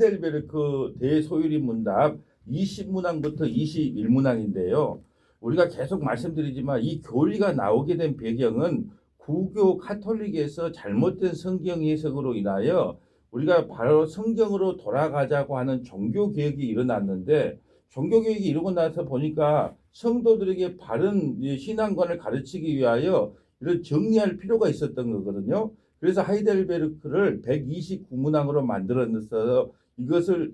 하이델베르크 대소유리 문답 20문항부터 21문항인데요. 우리가 계속 말씀드리지만 이 교리가 나오게 된 배경은 구교 카톨릭에서 잘못된 성경 해석으로 인하여 우리가 바로 성경으로 돌아가자고 하는 종교 개혁이 일어났는데, 종교 개혁이 이루고 나서 보니까 성도들에게 바른 신앙관을 가르치기 위하여 이런 정리할 필요가 있었던 거거든요. 그래서 하이델베르크를 129문항으로 만들어서 이것을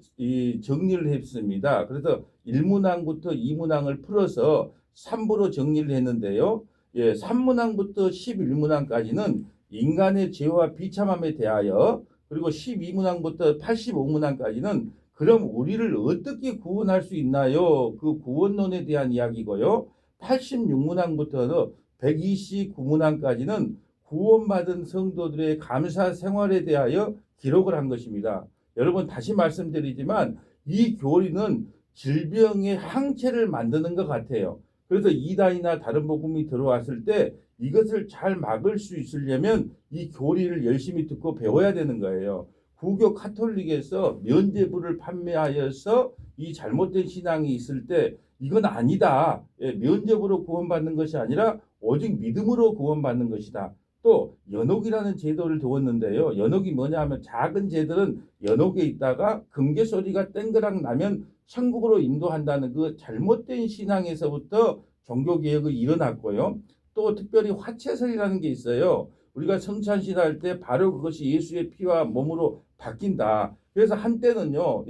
정리를 했습니다. 그래서 1문항부터 2문항을 풀어서 3부로 정리를 했는데요. 3문항부터 11문항까지는 인간의 죄와 비참함에 대하여, 그리고 12문항부터 85문항까지는 그럼 우리를 어떻게 구원할 수 있나요? 그 구원론에 대한 이야기고요. 86문항부터 129문항까지는 구원받은 성도들의 감사 생활에 대하여 기록을 한 것입니다. 여러분, 다시 말씀드리지만 이 교리는 질병의 항체를 만드는 것 같아요. 그래서 이단이나 다른 복음이 들어왔을 때 이것을 잘 막을 수 있으려면 이 교리를 열심히 듣고 배워야 되는 거예요. 구교 카톨릭에서 면죄부를 판매하여서 이 잘못된 신앙이 있을 때 이건 아니다. 면죄부로 구원받는 것이 아니라 오직 믿음으로 구원받는 것이다. 또 연옥이라는 제도를 두었는데요. 연옥이 뭐냐 하면 작은 죄들은 연옥에 있다가 금괴 소리가 땡그랑 나면 천국으로 인도한다는 그 잘못된 신앙에서부터 종교개혁이 일어났고요. 또 특별히 화채설이라는 게 있어요. 우리가 성찬식 할 때 바로 그것이 예수의 피와 몸으로 바뀐다. 그래서 한때는요,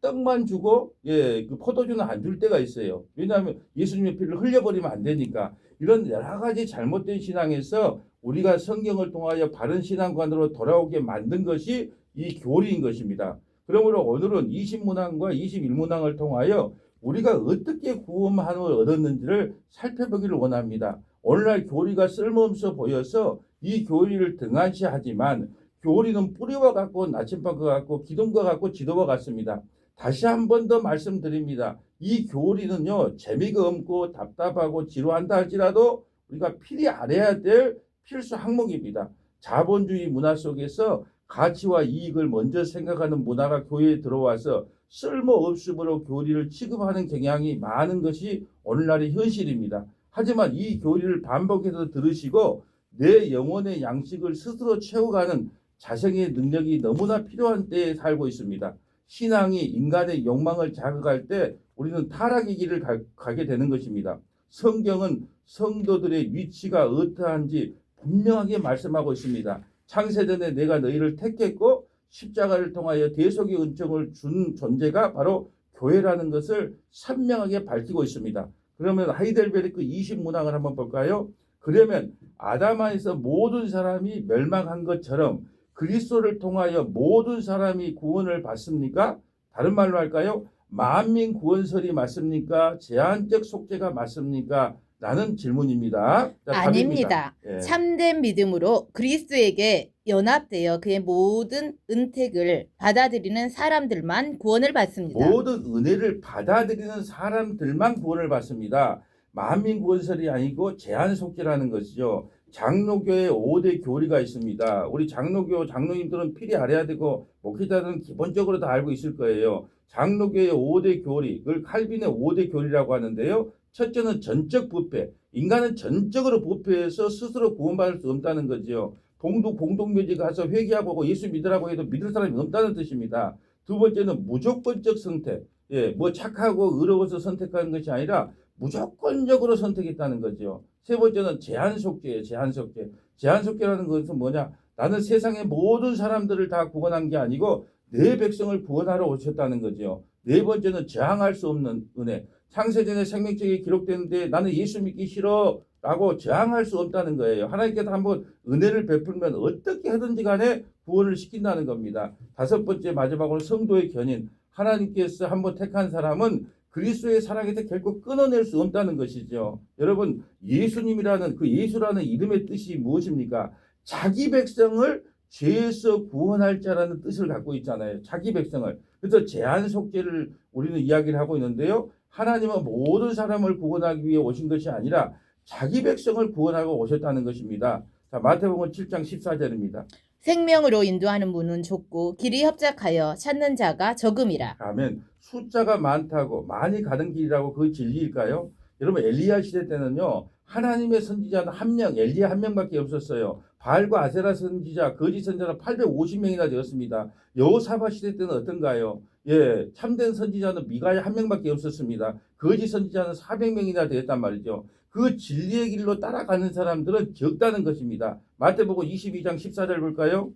떡만 주고, 그 포도주는 안 줄 때가 있어요. 왜냐하면 예수님의 피를 흘려버리면 안 되니까. 이런 여러 가지 잘못된 신앙에서 우리가 성경을 통하여 바른 신앙관으로 돌아오게 만든 것이 이 교리인 것입니다. 그러므로 오늘은 20문항과 21문항을 통하여 우리가 어떻게 구원함을 얻었는지를 살펴보기를 원합니다. 오늘날 교리가 쓸모없어 보여서 이 교리를 등한시하지만 교리는 뿌리와 같고 나침반과 같고 기둥과 같고 지도와 같습니다. 다시 한 번 더 말씀드립니다. 이 교리는요, 재미가 없고 답답하고 지루한다 할지라도 우리가 필히 알아야 될 필수 항목입니다. 자본주의 문화 속에서 가치와 이익을 먼저 생각하는 문화가 교회에 들어와서 쓸모없음으로 교리를 취급하는 경향이 많은 것이 오늘날의 현실입니다. 하지만 이 교리를 반복해서 들으시고 내 영혼의 양식을 스스로 채워가는 자성의 능력이 너무나 필요한 때에 살고 있습니다. 신앙이 인간의 욕망을 자극할 때 우리는 타락의 길을 가게 되는 것입니다. 성경은 성도들의 위치가 어떠한지 분명하게 말씀하고 있습니다. 창세전에 내가 너희를 택했고 십자가를 통하여 대속의 은총을 준 존재가 바로 교회라는 것을 선명하게 밝히고 있습니다. 그러면 하이델베르크 20문항을 한번 볼까요? 그러면 아담 안에서 모든 사람이 멸망한 것처럼 그리스도를 통하여 모든 사람이 구원을 받습니까? 다른 말로 할까요? 만민 구원설이 맞습니까? 제한적 속죄가 맞습니까? 라는 질문입니다. 아닙니다. 참된 믿음으로 그리스도에게 연합되어 그의 모든 은택을 받아들이는 사람들만 구원을 받습니다. 모든 은혜를 받아들이는 사람들만 구원을 받습니다. 만민 구원설이 아니고 제한 속죄라는 것이죠. 장로교의 5대 교리가 있습니다. 우리 장로교 장로님들은 필히 알아야 되고 목회자들은 기본적으로 다 알고 있을 거예요. 장로교의 5대 교리, 그걸 칼빈의 5대 교리라고 하는데요. 첫째는 전적 부패. 인간은 전적으로 부패해서 스스로 구원받을 수 없다는 거죠. 공동묘지 가서 회개하고 예수 믿으라고 해도 믿을 사람이 없다는 뜻입니다. 두 번째는 무조건적 선택. 뭐 착하고 의로워서 선택하는 것이 아니라 무조건적으로 선택했다는 거죠. 세 번째는 제한속죄예요. 제한속죄. 제한속죄라는 것은 뭐냐? 나는 세상의 모든 사람들을 다 구원한 게 아니고 내 백성을 구원하러 오셨다는 거죠. 네 번째는 저항할 수 없는 은혜. 창세전에 생명책에 기록되는데 나는 예수 믿기 싫어 라고 저항할 수 없다는 거예요. 하나님께서 한번 은혜를 베풀면 어떻게 하든지 간에 구원을 시킨다는 겁니다. 다섯 번째 마지막으로 성도의 견인. 하나님께서 한번 택한 사람은 그리스도의 사랑에서 결코 끊어낼 수 없다는 것이죠. 여러분, 예수님이라는 그 예수라는 이름의 뜻이 무엇입니까? 자기 백성을 죄에서 구원할 자라는 뜻을 갖고 있잖아요. 자기 백성을. 그래서 제한 속죄를 우리는 이야기를 하고 있는데요. 하나님은 모든 사람을 구원하기 위해 오신 것이 아니라 자기 백성을 구원하고 오셨다는 것입니다. 자, 마태복음 7장 14절입니다. 생명으로 인도하는 문은 좁고 길이 협착하여 찾는 자가 적음이라. 아멘. 숫자가 많다고 많이 가는 길이라고 그 진리일까요? 여러분 엘리야 시대 때는요. 하나님의 선지자는 한 명, 엘리야 한 명밖에 없었어요. 바알과 아세라 선지자, 거짓 선지자는 850명이나 되었습니다. 여호사밧 시대 때는 어떤가요? 예, 참된 선지자는 미가야 한 명밖에 없었습니다. 거짓 선지자는 400명이나 되었단 말이죠. 그 진리의 길로 따라가는 사람들은 적다는 것입니다. 마태복음 22장 14절 볼까요?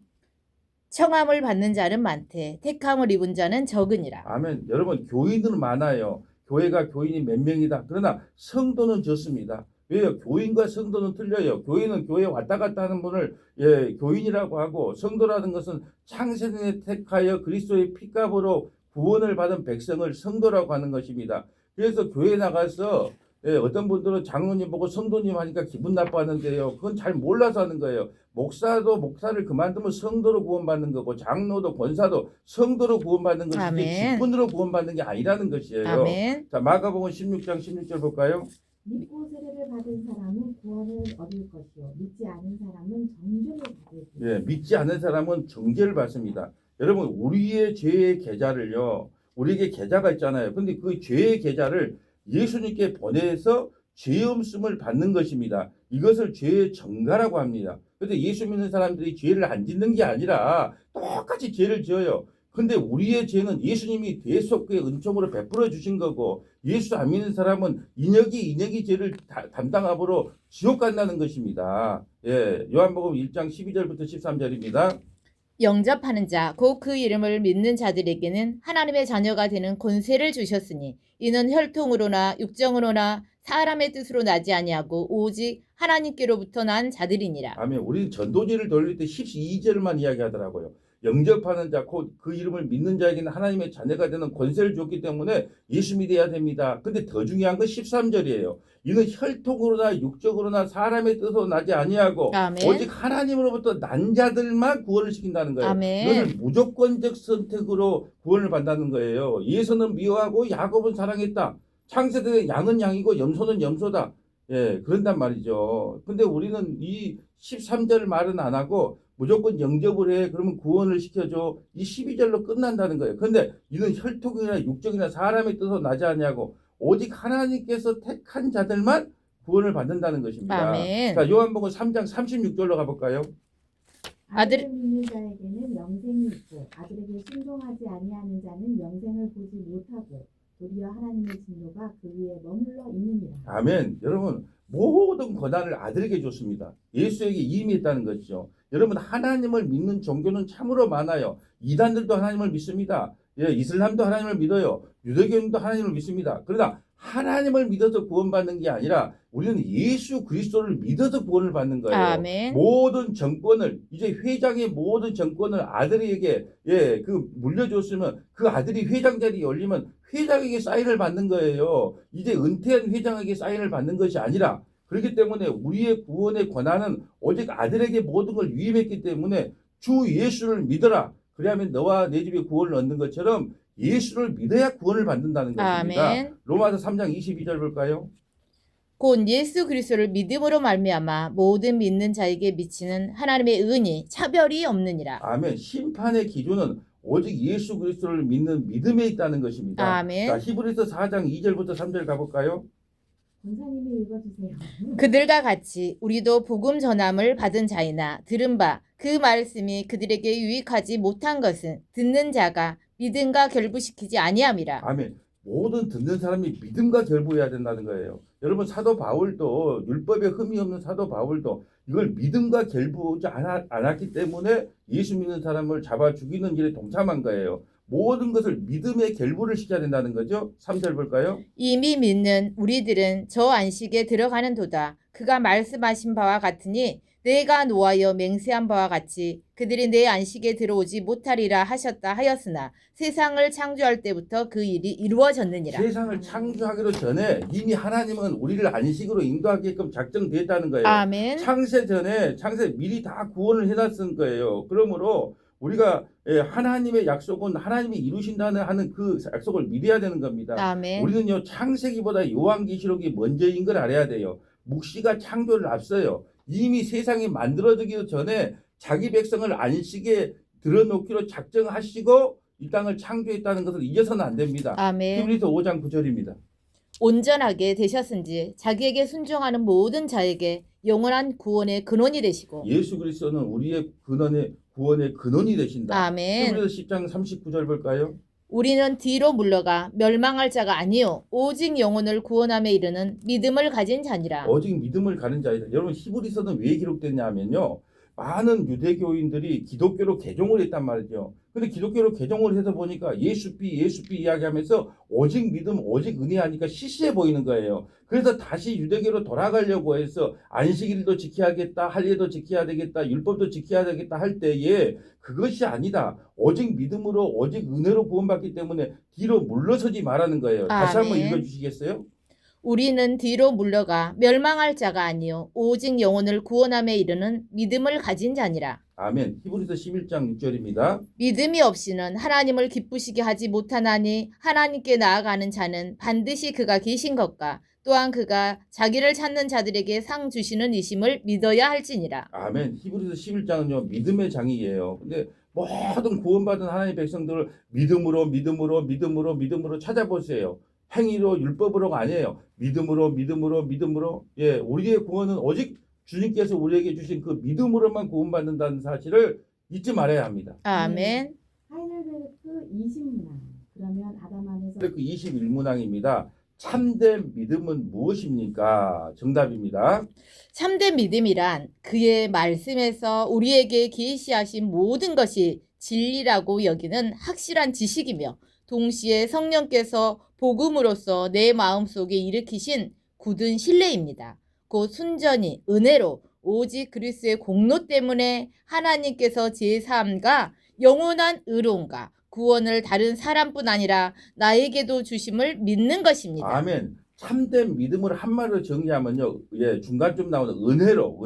청함을 받는 자는 많되 택함을 입은 자는 적으니라. 아멘. 여러분 교인들은 많아요. 교회가 교인이 몇 명이다. 그러나 성도는 적습니다. 왜요? 교인과 성도는 틀려요. 교인은 교회 왔다 갔다 하는 분을 교인이라고 하고 성도라는 것은 창세전에 택하여 그리스도의 피값으로 구원을 받은 백성을 성도라고 하는 것입니다. 그래서 교회 나가서 어떤 분들은 장로님 보고 성도님 하니까 기분 나빠하는데요. 그건 잘 몰라서 하는 거예요. 목사도 목사를 그만두면 성도로 구원받는 거고 장로도 권사도 성도로 구원받는 것이지 아멘. 직분으로 구원받는 게 아니라는 것이에요. 아멘. 자, 마가복음 16장 16절 볼까요? 믿고 세례를 받은 사람은 구원을 얻을 것이요 믿지 않은 사람은 정죄를 받을 것이요. 예, 믿지 않는 사람은 정죄를 받습니다. 여러분 우리의 죄의 계좌를요. 우리에게 계좌가 있잖아요. 근데 그 죄의 계좌를 예수님께 보내서 죄 없음을 받는 것입니다. 이것을 죄의 정가라고 합니다. 그런데 예수 믿는 사람들이 죄를 안 짓는 게 아니라 똑같이 죄를 지어요. 근데 우리의 죄는 예수님이 대속의 은총으로 베풀어 주신 거고 예수 안 믿는 사람은 인역이 죄를 담당함으로 지옥 간다는 것입니다. 예, 요한복음 1장 12절부터 13절입니다. 영접하는 자, 곧 그 이름을 믿는 자들에게는 하나님의 자녀가 되는 권세를 주셨으니 이는 혈통으로나 육정으로나 사람의 뜻으로 나지 아니하고 오직 하나님께로부터 난 자들이니라. 아멘. 우리는 전도지를 돌릴 때 12절만 이야기하더라고요. 영접하는 자, 곧 그 이름을 믿는 자에게는 하나님의 자녀가 되는 권세를 줬기 때문에 예수 믿어야 됩니다. 근데 더 중요한 건 13절이에요. 이는 혈통으로나 육적으로나 사람의 뜻으로 나지 아니하고 아멘. 오직 하나님으로부터 난 자들만 구원을 시킨다는 거예요. 아멘. 이것을 무조건적 선택으로 구원을 받는다는 거예요. 예수는 미워하고 야곱은 사랑했다. 창세전에 양은 양이고 염소는 염소다. 예, 그런단 말이죠. 근데 우리는 이 13절 말은 안 하고 무조건 영접을 해. 그러면 구원을 시켜줘. 이 12절로 끝난다는 거예요. 근데 이는 혈통이나 육적이나 사람의 뜻으로 나지 않냐고 오직 하나님께서 택한 자들만 구원을 받는다는 것입니다. 아멘. 자, 요한복음 3장 36절로 가볼까요? 아들- 아들을 믿는 자에게는 영생이 있고 아들에게 순종하지 아니하는 자는 영생을 보지 못하고 도리어 하나님의 진노가 그 위에 머물러 있느니라. 아멘. 여러분 모든 권한을 아들에게 줬습니다. 예수에게 이임이 있다는 것이죠. 여러분 하나님을 믿는 종교는 참으로 많아요. 이단들도 하나님을 믿습니다. 예, 이슬람도 하나님을 믿어요. 유대교인도 하나님을 믿습니다. 그러나 하나님을 믿어서 구원받는 게 아니라 우리는 예수 그리스도를 믿어서 구원을 받는 거예요. 아멘. 모든 정권을 이제 회장의 모든 정권을 아들에게 물려줬으면 그 아들이 회장 자리에 올리면 회장에게 사인을 받는 거예요. 이제 은퇴한 회장에게 사인을 받는 것이 아니라 그렇기 때문에 우리의 구원의 권한은 오직 아들에게 모든 걸 위임했기 때문에 주 예수를 믿어라. 그래야면 너와 내 집에 구원을 얻는 것처럼 예수를 믿어야 구원을 받는다는 것입니다. 아멘. 로마서 3장 22절 볼까요? 곧 예수 그리스도를 믿음으로 말미암아 모든 믿는 자에게 미치는 하나님의 은이 차별이 없느니라. 아멘. 심판의 기준은 오직 예수 그리스도를 믿는 믿음에 있다는 것입니다. 아멘. 자, 히브리서 4장 2절부터 3절 가볼까요? 권사님이 읽어주세요. 그들과 같이 우리도 복음 전함을 받은 자이나 들은 바 그 말씀이 그들에게 유익하지 못한 것은 듣는 자가 믿음과 결부시키지 아니함이라. 아멘. 모든 듣는 사람이 믿음과 결부해야 된다는 거예요. 여러분 사도 바울도 율법에 흠이 없는 사도 바울도 이걸 믿음과 결부하지 않았기 때문에 예수 믿는 사람을 잡아 죽이는 일에 동참한 거예요. 모든 것을 믿음에 결부를 시켜야 된다는 거죠. 3절 볼까요? 이미 믿는 우리들은 저 안식에 들어가는 도다. 그가 말씀하신 바와 같으니 내가 노하여 맹세한 바와 같이 그들이 내 안식에 들어오지 못하리라 하셨다 하였으나 세상을 창조할 때부터 그 일이 이루어졌느니라. 세상을 창조하기로 전에 이미 하나님은 우리를 안식으로 인도하게끔 작정됐다는 거예요. 아멘. 창세 전에 미리 다 구원을 해놨은 거예요. 그러므로 우리가 하나님의 약속은 하나님이 이루신다는 하는 그 약속을 믿어야 되는 겁니다. 아멘. 우리는요 창세기보다 요한계시록이 먼저인 걸 알아야 돼요. 묵시가 창조를 앞서요. 이미 세상이 만들어지기 전에 자기 백성을 안식에 들어놓기로 작정하시고 이 땅을 창조했다는 것을 잊어서는 안 됩니다. 아멘. 히브리서 5장 9절입니다. 온전하게 되셨은지 자기에게 순종하는 모든 자에게 영원한 구원의 근원이 되시고. 예수 그리스도는 우리의 구원의 근원이 되신다. 아멘. 히브리서 10장 39절 볼까요? 우리는 뒤로 물러가 멸망할 자가 아니요 오직 영혼을 구원함에 이르는 믿음을 가진 자니라. 오직 믿음을 가는 자이다. 여러분 히브리서는 왜 기록됐냐면요. 많은 유대교인들이 기독교로 개종을 했단 말이죠. 근데 기독교로 개종을 해서 보니까 예수피 이야기하면서 오직 믿음, 오직 은혜 하니까 시시해 보이는 거예요. 그래서 다시 유대교로 돌아가려고 해서 안식일도 지켜야겠다, 할례도 지켜야 되겠다, 율법도 지켜야 되겠다 할 때에 그것이 아니다. 오직 믿음으로, 오직 은혜로 구원받기 때문에 뒤로 물러서지 말라는 거예요. 다시 한번 아멘. 읽어주시겠어요? 우리는 뒤로 물러가 멸망할 자가 아니요 오직 영혼을 구원함에 이르는 믿음을 가진 자니라. 아멘. 히브리서 11장 6절입니다. 믿음이 없이는 하나님을 기쁘시게 하지 못하나니 하나님께 나아가는 자는 반드시 그가 계신 것과 또한 그가 자기를 찾는 자들에게 상 주시는 이심을 믿어야 할지니라. 아멘. 히브리서 11장은요 믿음의 장이에요. 근데 모든 구원받은 하나님의 백성들을 믿음으로 찾아보세요. 행위로 율법으로가 아니에요. 믿음으로. 예, 우리의 구원은 오직 주님께서 우리에게 주신 그 믿음으로만 구원받는다는 사실을 잊지 말아야 합니다. 아멘. 하이델베르크 20문항. 그러면 아담 안에서 그 21문항입니다. 참된 믿음은 무엇입니까? 정답입니다. 참된 믿음이란 그의 말씀에서 우리에게 계시하신 모든 것이 진리라고 여기는 확실한 지식이며 동시에 성령께서 복음으로써 내 마음속에 일으키신 굳은 신뢰입니다. 곧 순전히 은혜로 오직 그리스도의 공로 때문에 하나님께서 제3과 영원한 의로움과 구원을 다른 사람뿐 아니라 나에게도 주심을 믿는 것입니다. 아멘. 참된 믿음을 한마디로 정리하면요. 예, 중간쯤 나오는 은혜로.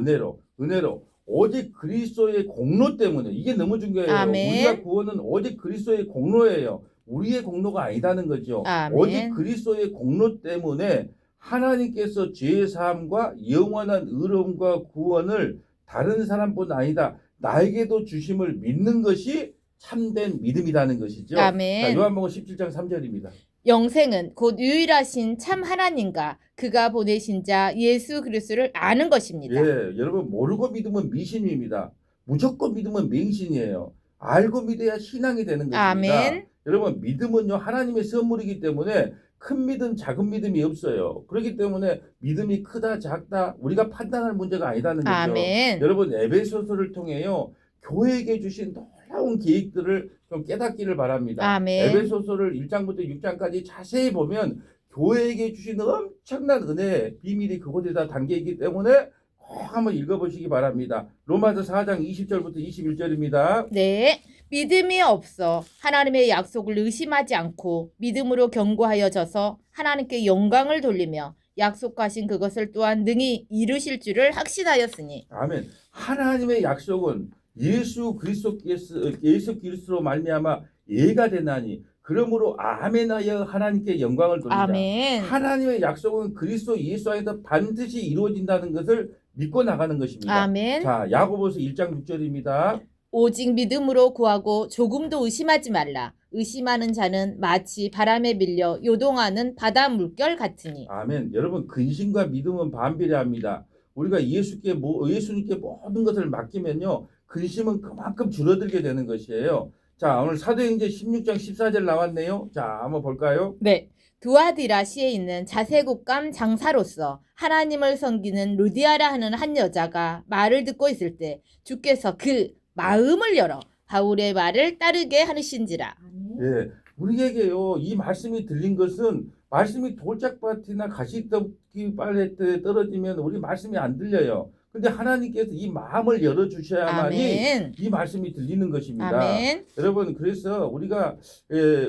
오직 그리스도의 공로 때문에 이게 너무 중요해요. 아멘. 우리가 구원은 오직 그리스도의 공로예요. 우리의 공로가 아니다는 거죠. 아멘. 오직 그리스도의 공로 때문에 하나님께서 죄의 사함과 영원한 의로움과 구원을 다른 사람뿐 아니다. 나에게도 주심을 믿는 것이 참된 믿음이라는 것이죠. 아멘. 자, 요한복음 17장 3절입니다. 영생은 곧 유일하신 참 하나님과 그가 보내신 자 예수 그리스도를 아는 것입니다. 예, 여러분 모르고 믿으면 미신입니다. 무조건 믿으면 맹신이에요. 알고 믿어야 신앙이 되는 것입니다. 아멘. 여러분 믿음은요 하나님의 선물이기 때문에 큰 믿음, 작은 믿음이 없어요. 그렇기 때문에 믿음이 크다, 작다 우리가 판단할 문제가 아니다는 거죠. 아멘. 여러분 에베소서를 통해요 교회에게 주신 놀라운 계획들을 좀 깨닫기를 바랍니다. 아멘. 에베소서를 1장부터 6장까지 자세히 보면 교회에게 주신 엄청난 은혜 비밀이 그곳에 다 담겨 있기 때문에 꼭 한번 읽어보시기 바랍니다. 로마서 4장 20절부터 21절입니다. 네. 믿음이 없어 하나님의 약속을 의심하지 않고 믿음으로 견고하여져서 하나님께 영광을 돌리며 약속하신 그것을 또한 능히 이루실 줄을 확신하였으니. 아멘. 하나님의 약속은 예수 그리스도로 말미암아 예가 되나니 그러므로 아멘하여 하나님께 영광을 돌리자. 아멘. 하나님의 약속은 그리스도 예수 안에서 반드시 이루어진다는 것을 믿고 나가는 것입니다. 아멘. 자, 야고보서 1장 6절입니다. 오직 믿음으로 구하고 조금도 의심하지 말라. 의심하는 자는 마치 바람에 밀려 요동하는 바다 물결 같으니. 아멘. 여러분 근심과 믿음은 반비례합니다. 우리가 예수님께 모든 것을 맡기면요. 근심은 그만큼 줄어들게 되는 것이에요. 자, 오늘 사도행전 16장 14절 나왔네요. 자, 한번 볼까요? 네. 두아디라시에 있는 자세국감 장사로서 하나님을 섬기는 루디아라 하는 한 여자가 말을 듣고 있을 때 주께서 그 마음을 열어 바울의 말을 따르게 하시는지라. 아멘. 예, 우리에게요 이 말씀이 들린 것은 말씀이 돌짝밭이나 가시떨기 빨래에 떨어지면 우리 말씀이 안 들려요. 근데 하나님께서 이 마음을 열어 주셔야만이 아멘. 이 말씀이 들리는 것입니다. 아멘. 여러분 그래서 우리가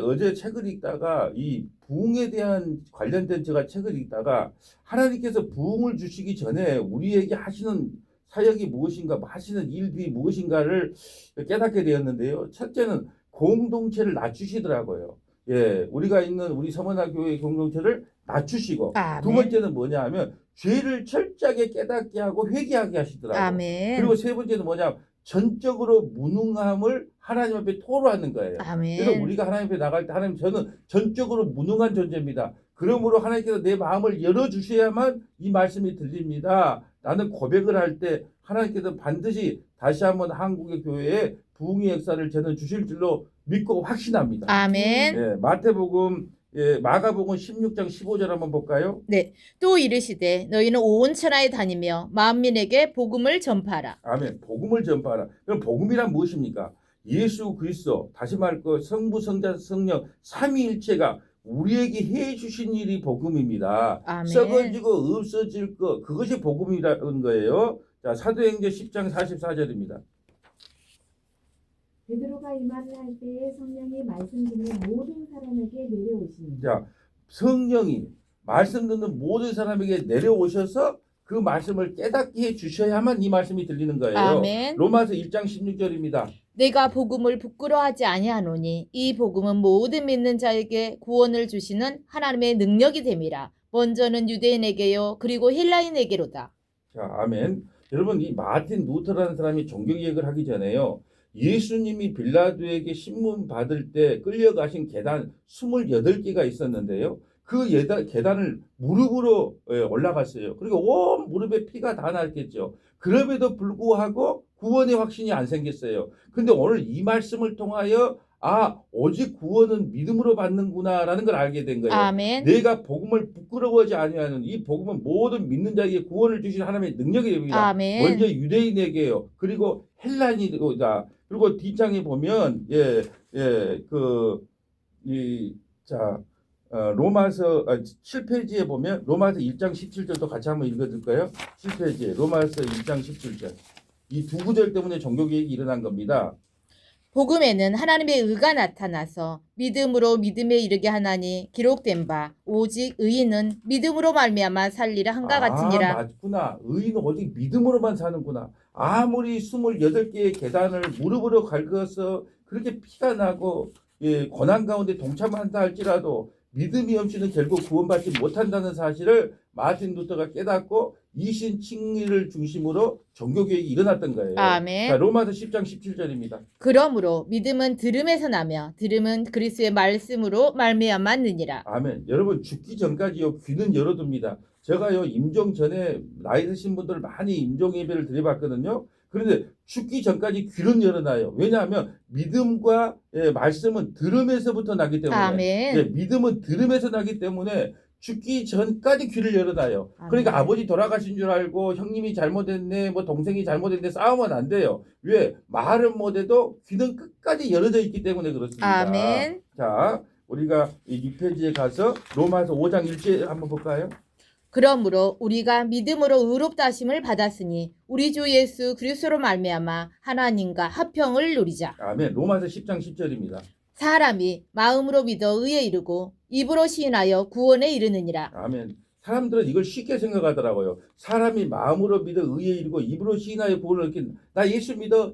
어제 책을 읽다가 이 부흥에 대한 관련된 제가 책을 읽다가 하나님께서 부흥을 주시기 전에 우리에게 하시는 사역이 무엇인가 하시는 일들이 무엇인가를 깨닫게 되었는데요. 첫째는 공동체를 낮추시더라고요. 예, 우리가 있는 우리 서문화 교회 공동체를 낮추시고 아멘. 두 번째는 뭐냐 하면 죄를 철저하게 깨닫게 하고 회개하게 하시더라고요. 아멘. 그리고 세 번째는 뭐냐 전적으로 무능함을 하나님 앞에 토로하는 거예요. 그래서 아멘. 우리가 하나님 앞에 나갈 때 하나님 저는 전적으로 무능한 존재입니다. 그러므로 하나님께서 내 마음을 열어주셔야만 이 말씀이 들립니다. 나는 고백을 할 때 하나님께서 반드시 다시 한번 한국의 교회에 부흥의 역사를 저는 주실 줄로 믿고 확신합니다. 아멘. 예, 마태복음, 마가복음 16장 15절 한번 볼까요? 또 이르시되 너희는 온 천하에 다니며 만민에게 복음을 전파하라. 아멘. 복음을 전파하라. 그럼 복음이란 무엇입니까? 예수 그리스도, 다시 말할 것 성부, 성자, 성령 삼위일체가 우리에게 해 주신 일이 복음입니다. 아멘. 썩어지고 없어질 것, 그것이 복음이라는 거예요. 자, 사도행전 10장 44절입니다. 베드로가 이말을 할 때에 성령이 말씀 중에 모든 사람에게 내려오시니 자, 성령이 말씀 듣는 모든 사람에게 내려오셔서 그 말씀을 깨닫게 해 주셔야만 이 말씀이 들리는 거예요. 아멘. 로마서 1장 16절입니다. 내가 복음을 부끄러워하지 아니하노니 이 복음은 모든 믿는 자에게 구원을 주시는 하나님의 능력이 됨이라. 먼저는 유대인에게요 그리고 헬라인에게로다. 자, 아멘. 여러분, 이 마틴 루터라는 사람이 종교개혁을 하기 전에요. 예수님이 빌라도에게 신문 받을 때 끌려가신 계단 28개가 있었는데요. 그 계단을 무릎으로 올라갔어요. 그리고 온 무릎에 피가 다 났겠죠. 그럼에도 불구하고 구원의 확신이 안 생겼어요. 근데 오늘 이 말씀을 통하여 오직 구원은 믿음으로 받는구나라는 걸 알게 된 거예요. 아멘. 내가 복음을 부끄러워하지 아니하는 이 복음은 모든 믿는 자에게 구원을 주신 하나님의 능력이 됩니다. 아멘. 먼저 유대인에게요. 그리고 헬라인이다. 그리고 뒷장에 보면 로마서 7페이지에 보면 로마서 1장 17절도 같이 한번 읽어줄까요? 7페이지에 로마서 1장 17절. 이 두 구절 때문에 종교개혁이 일어난 겁니다. 복음에는 하나님의 의가 나타나서 믿음으로 믿음에 이르게 하나니 기록된 바 오직 의인은 믿음으로 말미암아 살리라 한가 같으니라. 맞구나. 의인은 오직 믿음으로만 사는구나. 아무리 28개의 계단을 무릎으로 긁어서 그렇게 피가 나고 고난 가운데 동참한다 할지라도 믿음이 없이는 결국 구원받지 못한다는 사실을 마틴 루터가 깨닫고 이신 칭의를 중심으로 종교개혁이 일어났던 거예요. 아멘. 자, 로마서 10장 17절입니다. 그러므로 믿음은 들음에서 나며 들음은 그리스도의 말씀으로 말미암았느니라. 아멘. 여러분 죽기 전까지요 귀는 열어둡니다. 제가요 임종 전에 나이 드신 분들 많이 임종 예배를 드려봤거든요. 그런데 죽기 전까지 귀는 열어놔요. 왜냐하면 믿음과 말씀은 들음에서부터 나기 때문에 아멘. 믿음은 들음에서 나기 때문에 죽기 전까지 귀를 열어놔요. 그러니까 아멘. 아버지 돌아가신 줄 알고 형님이 잘못했네, 뭐 동생이 잘못했네 싸우면 안 돼요. 왜? 말은 못해도 귀는 끝까지 열어져 있기 때문에 그렇습니다. 아멘. 자, 우리가 이 6페이지에 가서 로마서 5장 1절 한번 볼까요? 그러므로 우리가 믿음으로 의롭다 하심을 받았으니 우리 주 예수 그리스도로 말미암아 하나님과 화평을 누리자. 아멘. 로마서 10장 10절입니다. 사람이 마음으로 믿어 의에 이르고 입으로 시인하여 구원에 이르느니라. 아멘. 사람들은 이걸 쉽게 생각하더라고요. 사람이 마음으로 믿어 의에 이르고 입으로 시인하여 구원을 얻긴, 나 예수 믿어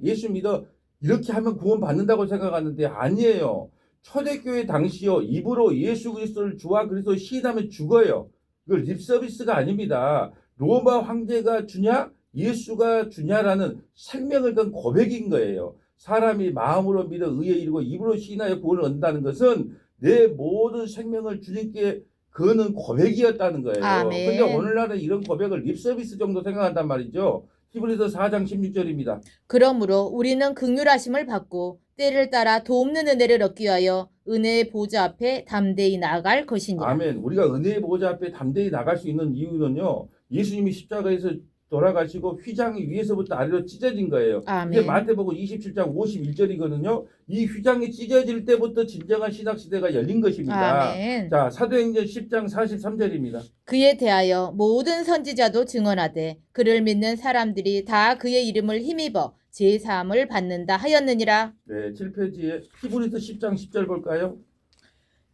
이렇게 하면 구원 받는다고 생각하는데 아니에요. 초대교회 당시요 입으로 예수 그리스도를 주와 그리스도 시인하면 죽어요. 이걸 립서비스가 아닙니다. 로마 황제가 주냐 예수가 주냐라는 생명을 건 고백인 거예요. 사람이 마음으로 믿어 의에 이르고 입으로 시인하여 구원을 얻는다는 것은 내 모든 생명을 주님께 거는 고백이었다는 거예요. 아멘. 그런데 오늘날은 이런 고백을 립서비스 정도 생각한단 말이죠. 히브리서 4장 16절입니다. 그러므로 우리는 긍휼하심을 받고 때를 따라 돕는 은혜를 얻기 위하여 은혜의 보좌 앞에 담대히 나아갈 것이니라. 아멘. 우리가 은혜의 보좌 앞에 담대히 나갈 수 있는 이유는요. 예수님이 십자가에서 돌아가시고 휘장이 위에서부터 아래로 찢어진 거예요. 아멘. 이게 마태복음 27장 51절이거든요. 이 휘장이 찢어질 때부터 진정한 신학 시대가 열린 것입니다. 아멘. 자, 사도행전 10장 43절입니다. 그에 대하여 모든 선지자도 증언하되 그를 믿는 사람들이 다 그의 이름을 힘입어 제사함을 받는다 하였느니라. 네, 7페이지에 히브리서 10장 10절 볼까요?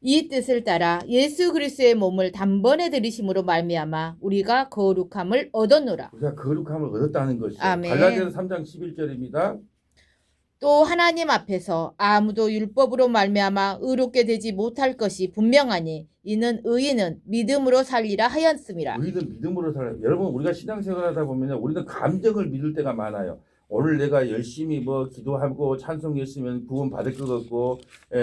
이 뜻을 따라 예수 그리스도의 몸을 단번에 들이심으로 말미암아 우리가 거룩함을 얻었노라. 우리가 거룩함을 얻었다는 것이죠. 아멘. 갈라디아서 3장 11절입니다. 또 하나님 앞에서 아무도 율법으로 말미암아 의롭게 되지 못할 것이 분명하니 이는 의인은 믿음으로 살리라 하였음이라. 우리는 믿음으로 살아요. 여러분 우리가 신앙생활하다 보면 우리는 감정을 믿을 때가 많아요. 오늘 내가 열심히 뭐 기도하고 찬송했으면 구원 받을 것 같고,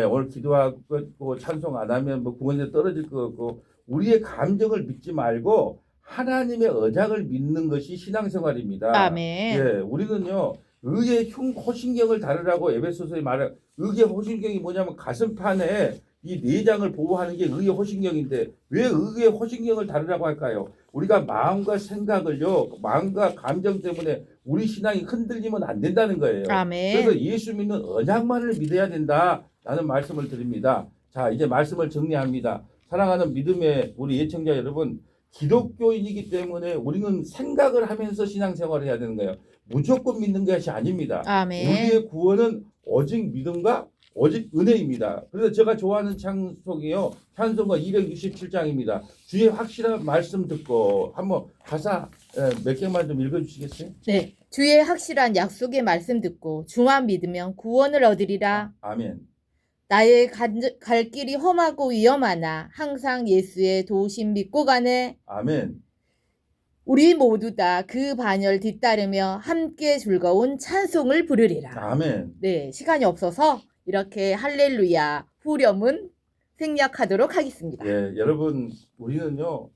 오늘 기도하고 찬송 안 하면 뭐 구원에 떨어질 것 같고, 우리의 감정을 믿지 말고 하나님의 언약을 믿는 것이 신앙생활입니다. 아멘. 예, 우리는요 의의 호신경을 다루라고 에베소서에 말해. 의의 호신경이 뭐냐면 가슴판에 이 내장을 보호하는 게 의의 호신경인데 왜 의의 호신경을 다루라고 할까요? 우리가 마음과 생각을요, 마음과 감정 때문에 우리 신앙이 흔들리면 안 된다는 거예요. 아멘. 그래서 예수 믿는 언약만을 믿어야 된다라는 말씀을 드립니다. 자, 이제 말씀을 정리합니다. 사랑하는 믿음의 우리 예청자 여러분, 기독교인이기 때문에 우리는 생각을 하면서 신앙생활을 해야 되는 거예요. 무조건 믿는 것이 아닙니다. 아멘. 우리의 구원은 오직 믿음과 오직 은혜입니다. 그래서 제가 좋아하는 찬송이요, 찬송가 267장입니다. 주의 확실한 말씀 듣고 한번 가사 몇 개만 좀 읽어주시겠어요? 네. 주의 확실한 약속의 말씀 듣고 주만 믿으면 구원을 얻으리라. 아멘. 나의 갈 길이 험하고 위험하나 항상 예수의 도우심 믿고 가네. 아멘. 우리 모두 다 그 반열 뒤따르며 함께 즐거운 찬송을 부르리라. 아멘. 네, 시간이 없어서 이렇게 할렐루야 후렴은 생략하도록 하겠습니다. 예, 여러분 우리는요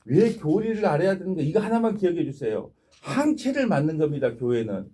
왜 교리를 알아야 되는가 이거 하나만 기억해 주세요. 항체를 맞는 겁니다. 교회는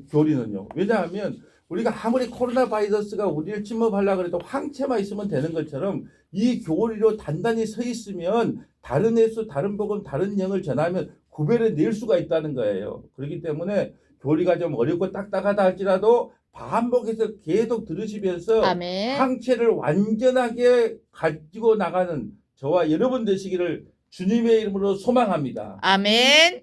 교리는요. 왜냐하면 우리가 아무리 코로나 바이러스가 우리를 침범하려고 해도 항체만 있으면 되는 것처럼 이 교리로 단단히 서 있으면 다른 예수, 다른 복음, 다른 영을 전하면 구별해 낼 수가 있다는 거예요. 그렇기 때문에 교리가 좀 어렵고 딱딱하다 할지라도 반복해서 계속 들으시면서 아멘. 항체를 완전하게 가지고 나가는 저와 여러분 되시기를 주님의 이름으로 소망합니다. 아멘.